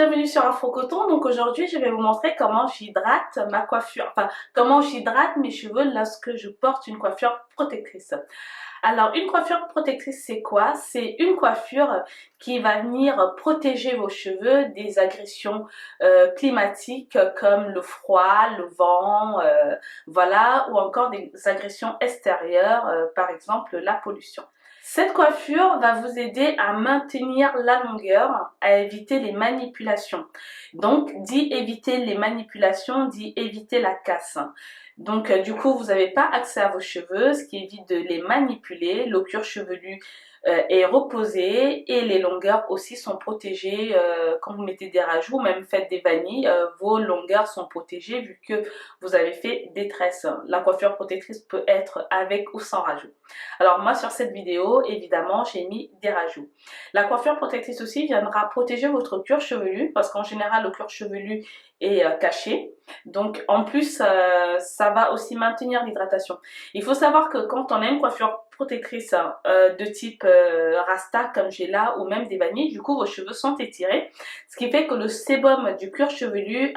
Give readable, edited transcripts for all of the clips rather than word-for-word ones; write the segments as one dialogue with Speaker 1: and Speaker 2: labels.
Speaker 1: bienvenue sur Afro Coton. Donc aujourd'hui, je vais vous montrer comment j'hydrate ma coiffure, enfin comment j'hydrate mes cheveux lorsque je porte une coiffure protectrice. Alors, une coiffure protectrice, c'est quoi? C'est une coiffure qui va venir protéger vos cheveux des agressions climatiques comme le froid, le vent, voilà, ou encore des agressions extérieures, par exemple la pollution. Cette coiffure va vous aider à maintenir la longueur, à éviter les manipulations. Donc, dit éviter les manipulations, dit éviter la casse. Donc, du coup, vous n'avez pas accès à vos cheveux, ce qui évite de les manipuler. Le cuir chevelu est reposé et les longueurs aussi sont protégées. Quand vous mettez des rajouts, même faites des vanilles, vos longueurs sont protégées vu que vous avez fait des tresses. La coiffure protectrice peut être avec ou sans rajout. Alors moi sur cette vidéo, évidemment, j'ai mis des rajouts. La coiffure protectrice aussi viendra protéger votre cuir chevelu parce qu'en général le cuir chevelu est caché. Donc en plus, ça va aussi maintenir l'hydratation. Il faut savoir que quand on a une coiffure protectrice de type rasta comme j'ai là ou même des vanilles, du coup vos cheveux sont étirés, ce qui fait que le sébum du cuir chevelu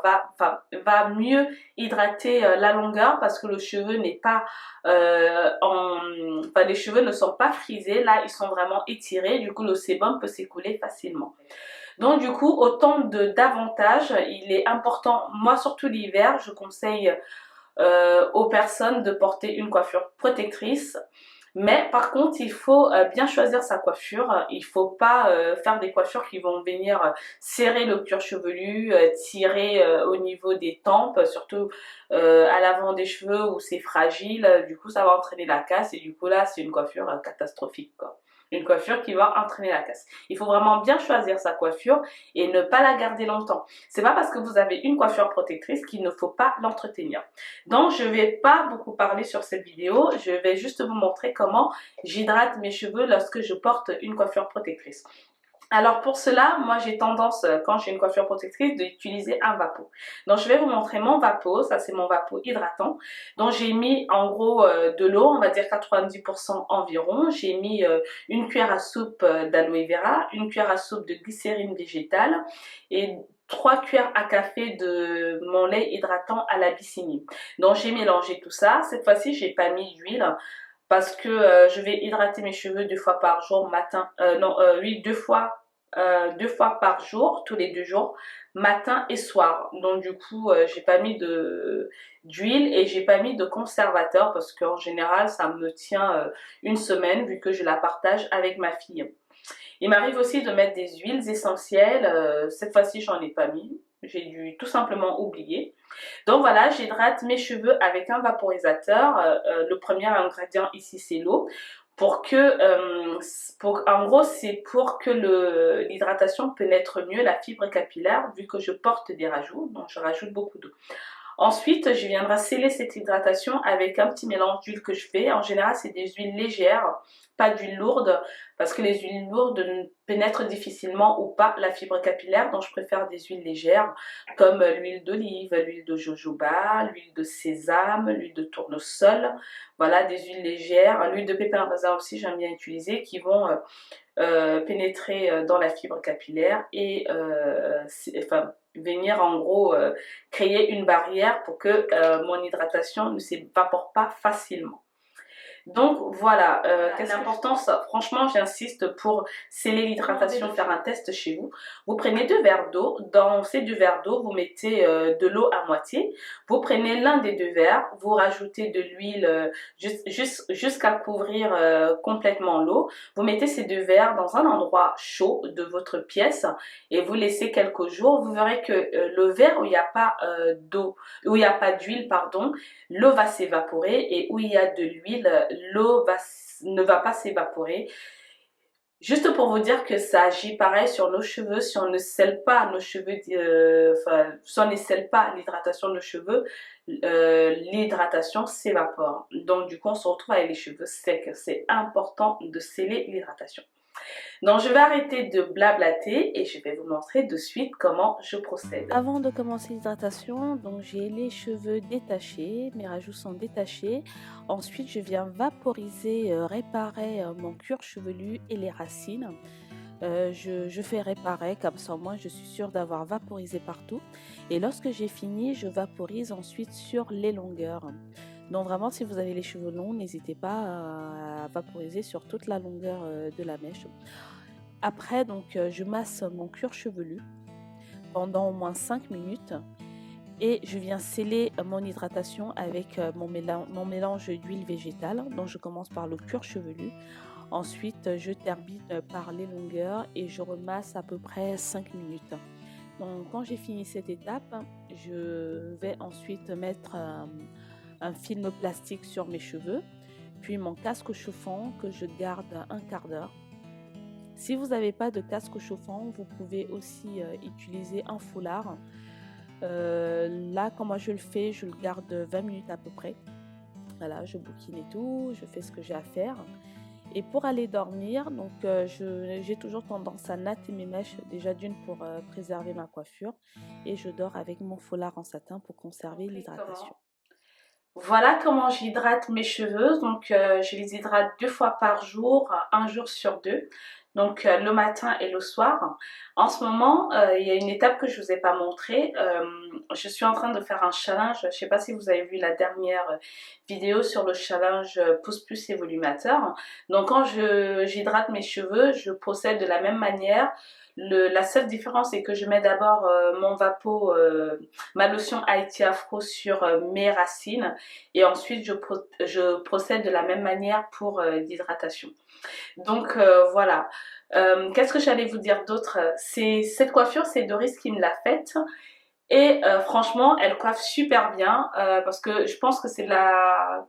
Speaker 1: va mieux hydrater la longueur parce que le cheveu n'est pas les cheveux ne sont pas frisés, là ils sont vraiment étirés, du coup le sébum peut s'écouler facilement. Donc du coup, autant d'avantages, il est important, moi surtout l'hiver, je conseille aux personnes de porter une coiffure protectrice. Mais par contre, il faut bien choisir sa coiffure. Il ne faut pas faire des coiffures qui vont venir serrer le cuir chevelu, tirer au niveau des tempes, surtout à l'avant des cheveux où c'est fragile. Du coup, ça va entraîner la casse et du coup là, c'est une coiffure catastrophique, quoi. Une coiffure qui va entraîner la casse. Il faut vraiment bien choisir sa coiffure et ne pas la garder longtemps. C'est pas parce que vous avez une coiffure protectrice qu'il ne faut pas l'entretenir. Donc je vais pas beaucoup parler sur cette vidéo, je vais juste vous montrer comment j'hydrate mes cheveux lorsque je porte une coiffure protectrice. Alors pour cela, moi j'ai tendance, quand j'ai une coiffure protectrice, d'utiliser un Vapo. Donc je vais vous montrer mon Vapo, ça c'est mon Vapo hydratant. Donc j'ai mis en gros de l'eau, on va dire 90% environ. J'ai mis une cuillère à soupe d'aloe vera, une cuillère à soupe de glycérine végétale et 3 cuillères à café de mon lait hydratant à l'abyssinie. Donc j'ai mélangé tout ça. Cette fois-ci, j'ai pas mis d'huile parce que je vais hydrater mes cheveux 2 fois par jour, matin, oui, deux fois par jour, tous les 2 jours, matin et soir. Donc du coup, j'ai pas mis d'huile et j'ai pas mis de conservateur parce qu'en général, ça me tient une semaine vu que je la partage avec ma fille. Il m'arrive aussi de mettre des huiles essentielles. Cette fois-ci, j'en ai pas mis. J'ai dû tout simplement oublier. Donc voilà, j'hydrate mes cheveux avec un vaporisateur. Le premier ingrédient ici, c'est l'eau. En gros, c'est pour que l'hydratation pénètre mieux la fibre capillaire, vu que je porte des rajouts. Donc je rajoute beaucoup d'eau. Ensuite, je viendrai sceller cette hydratation avec un petit mélange d'huile que je fais. En général, c'est des huiles légères, pas d'huile lourde, parce que les huiles lourdes pénètrent difficilement ou pas la fibre capillaire. Donc, je préfère des huiles légères, comme l'huile d'olive, l'huile de jojoba, l'huile de sésame, l'huile de tournesol. Voilà, des huiles légères. L'huile de pépin raisin aussi, j'aime bien utiliser, qui vont pénétrer dans la fibre capillaire et venir en gros créer une barrière pour que mon hydratation ne s'évapore pas facilement. Donc voilà, l'importance, franchement j'insiste pour sceller l'hydratation, faire un test chez vous. Vous prenez 2 verres d'eau, dans ces 2 verres d'eau vous mettez de l'eau à moitié. Vous prenez l'un des 2 verres, vous rajoutez de l'huile jusqu'à couvrir complètement l'eau. Vous mettez ces 2 verres dans un endroit chaud de votre pièce et vous laissez quelques jours. Vous verrez que le verre où il n'y a pas d'huile, pardon, l'eau va s'évaporer et où il y a de l'huile, ne va pas s'évaporer. Juste pour vous dire que ça agit pareil sur nos cheveux, si on ne scelle pas nos cheveux, si on ne scelle pas l'hydratation de nos cheveux, l'hydratation s'évapore. Donc du coup on se retrouve avec les cheveux secs. C'est important de sceller l'hydratation. Donc je vais arrêter de blablater et je vais vous montrer de suite comment je procède. Avant de commencer l'hydratation, donc j'ai les cheveux détachés, mes rajouts sont détachés. Ensuite je viens vaporiser, réparer mon cuir chevelu et les racines.
Speaker 2: je fais réparer, comme ça au moins je suis sûre d'avoir vaporisé partout. Et lorsque j'ai fini, je vaporise ensuite sur les longueurs. Donc vraiment, si vous avez les cheveux longs, n'hésitez pas à vaporiser sur toute la longueur de la mèche. Après, donc, je masse mon cuir chevelu pendant au moins 5 minutes et je viens sceller mon hydratation avec mon mélange d'huile végétale. Donc je commence par le cuir chevelu. Ensuite, je termine par les longueurs et je remasse à peu près 5 minutes. Donc quand j'ai fini cette étape, je vais ensuite mettre un film plastique sur mes cheveux, puis mon casque chauffant que je garde un quart d'heure. Si vous n'avez pas de casque chauffant, vous pouvez aussi utiliser un foulard. Là, comment je le fais, je le garde 20 minutes à peu près. Voilà, je bouquine et tout, je fais ce que j'ai à faire. Et pour aller dormir, donc j'ai toujours tendance à natter mes mèches, déjà d'une pour préserver ma coiffure. Et je dors avec mon foulard en satin pour conserver l'hydratation.
Speaker 1: Voilà comment j'hydrate mes cheveux. Donc je les hydrate 2 fois par jour, un jour sur 2. Donc le matin et le soir. En ce moment, il y a une étape que je ne vous ai pas montrée. Je suis en train de faire un challenge. Je ne sais pas si vous avez vu la dernière vidéo sur le challenge Pousse Plus et Volumateur. Donc quand j'hydrate mes cheveux, je procède de la même manière. La seule différence est que je mets d'abord mon vapeau, ma lotion Haïti Afro sur mes racines et ensuite je procède de la même manière pour l'hydratation. Donc voilà. Qu'est-ce que j'allais vous dire d'autre? Cette coiffure, c'est Doris qui me l'a faite. Et franchement, elle coiffe super bien parce que je pense que c'est la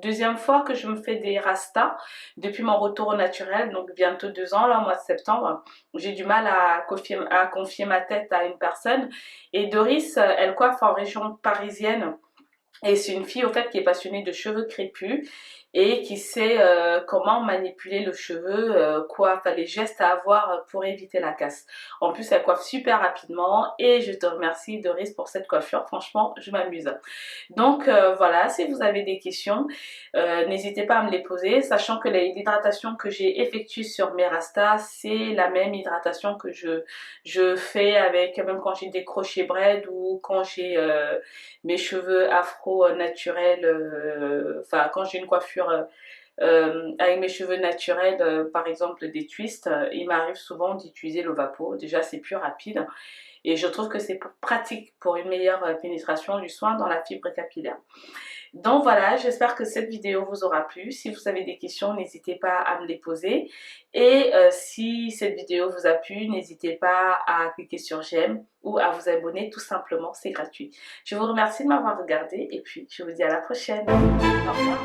Speaker 1: deuxième fois que je me fais des rastas depuis mon retour au naturel, donc bientôt 2 ans, là, au mois de septembre. J'ai du mal à confier ma tête à une personne. Et Doris, elle coiffe en région parisienne. Et c'est une fille au fait qui est passionnée de cheveux crépus et qui sait comment manipuler le cheveu, quoi, enfin les gestes à avoir pour éviter la casse. En plus elle coiffe super rapidement et je te remercie Doris pour cette coiffure, franchement je m'amuse. Donc voilà, si vous avez des questions, n'hésitez pas à me les poser, sachant que l'hydratation que j'ai effectuée sur mes rastas, c'est la même hydratation que je fais avec, même quand j'ai des crochets braids ou quand j'ai mes cheveux afro naturels, enfin quand j'ai une coiffure avec mes cheveux naturels, par exemple des twists, il m'arrive souvent d'utiliser le vapeau. Déjà c'est plus rapide et je trouve que c'est pratique pour une meilleure pénétration du soin dans la fibre capillaire. Donc voilà, j'espère que cette vidéo vous aura plu. Si vous avez des questions, n'hésitez pas à me les poser. Et si cette vidéo vous a plu, n'hésitez pas à cliquer sur j'aime ou à vous abonner, tout simplement, c'est gratuit. Je vous remercie de m'avoir regardé et puis je vous dis à la prochaine. Au revoir.